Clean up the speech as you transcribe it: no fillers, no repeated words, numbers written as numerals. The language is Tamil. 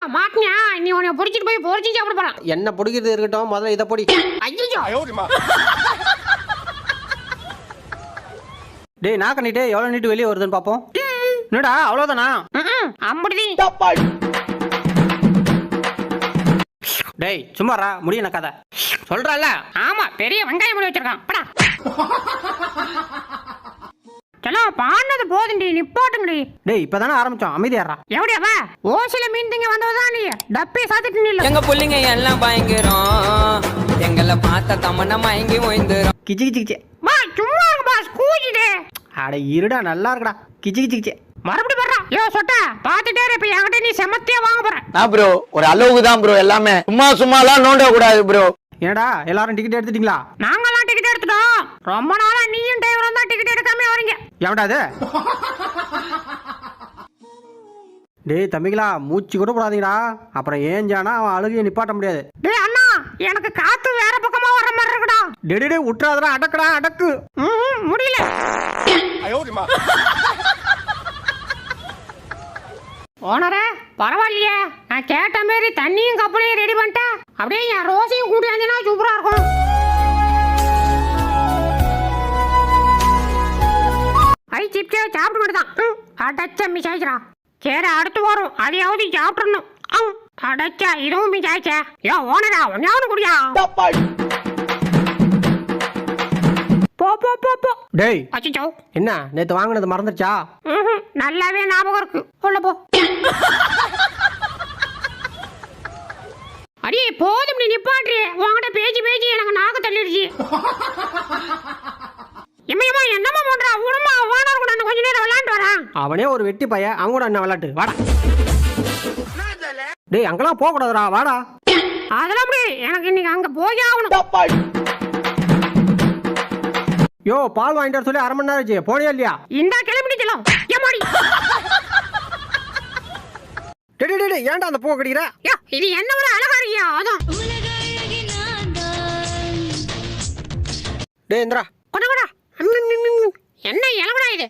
மாட்டியா நீ உன்னை பொறிச்சிட்டு போய் பொறிச்சு சாப்பிட போறான். என்ன பிடிக்கிறது இருக்கட்டும், முதல்ல இதை பொடி. ஐயோ டேய் நான் கண்ணிட்டு எவ்வளவு நீட்டு வெளியே வருதுன்னு பாப்போம். என்னடா அவ்வளவுதானா? அம்படி டேய் சும்மாரா முடிய நக்காத சொல்றல. ஆமா பெரிய வெங்காயம் முடி வச்சிருக்கான். படா சலோ பாண்டது போதுண்டி நிப்பாட்டுங்கடி. டேய் இப்பதானே ஆரம்பிச்சோம், அமைதியாரா. எவடியாவா ஓசில மீன் திங்க வந்தவதான் நீ டப்பி சாத்திட்டு நில்ல. எங்க புள்ளிங்க எல்லாம் பயங்கரம், எங்களை பார்த்த தமன்னா மயங்கி ஓய்ந்துரும். கிச்சி கிச்சி கிச்சி பா சும்மா இருங்க பாஸ் கூச்சிட்டு. அட இருடா நல்லா இருக்குடா. கிச்சி கிச்சி கிச்சி மறுபடி வர்றா. யோ சொட்ட பாத்துட்டே இப்ப என்கிட்ட நீ செமத்தியா வாங்க போற. நான் ப்ரோ ஒரு அளவுக்கு தான் ப்ரோ, எல்லாமே சும்மாலாம் நோண்ட கூடாது ப்ரோ. ஏடா எல்லாரும் டிக்கெட் எடுத்துட்டீங்களா? நாங்கெல்லாம் டிக்கெட் எடுத்துட்டோம். ரொம்ப நாளா நீயும் டிரைவரும் தான் டிக்கெட் எடுக்காம வரீங்க. எவடா அது? டேய் தம்பிங்களா மூச்சு கூட போடாதீங்கடா, அப்புறம் ஏஞ்சானா அவன் அழுகையை நிப்பாட்ட முடியாது. டேய் அண்ணா எனக்கு காத்து வேற பக்கமா வர மாதிரி இருக்குடா. டேடே விட்டுறாதடா, அடக்குடா அடக்கு. முடியல. ஓனரே பரவாயில்லையே, நான் கேட்ட மாதிரி தண்ணியும் கப்பலையும் ரெடி பண்ணிட்டேன். அப்படியே என் ரோஸையும் கூட்டி வந்தீங்கன்னா சூப்பரா இருக்கும். ஐ சிப்ஸே சாப்பிட்டு மட்டும்தான் அடைச்ச மிஸ் ஆயிடுறா. சரி அடுத்து வரும் அதையாவது சாப்பிடணும். அடைச்சா இதுவும் மிஸ் ஆயிடுச்சே. ஏன் ஓனரா ஒன்னாவது குடியா? போ போ போ போ. டேய் அச்சோ என்ன நேத்து வாங்கினது மறந்துச்சா? நல்லாவே ஞாபகம் இருக்கு. உள்ள போ. அடியே போதும் நீ நிப்பாட்டு. உன்கிட்ட பேசி பேசி எனக்கு நாக்கு தள்ளிடுச்சு. எம்மையம்மா என்னம்மா பண்றா? உடம்பா ஓனர் கூட கொஞ்ச நேரம் விளையாண்டு வரேன். அவனே ஒரு வெட்டி பையன், அவங்க கூட என்ன விளையாட்டு? வாடா. டேய் அங்கெல்லாம் போக கூடாதுடா, வாடா. அதெல்லாம் அப்படி எனக்கு இன்னைக்கு அங்க போய் ஆகணும். யோ பால் வாங்கிட்டு சொல்லி அரை மணி நேரம் ஆச்சு, போனியா இல்லையா? இந்த கிளம்பிடுச்சலாம் ஏமாடி. டேய் ஏன்டா அந்த பூ கடிக்கிற? இது என்ன ஒரு அழகா இருக்கியா? அதான் டேய் இந்திரா கொடா என்ன இளவடா இது?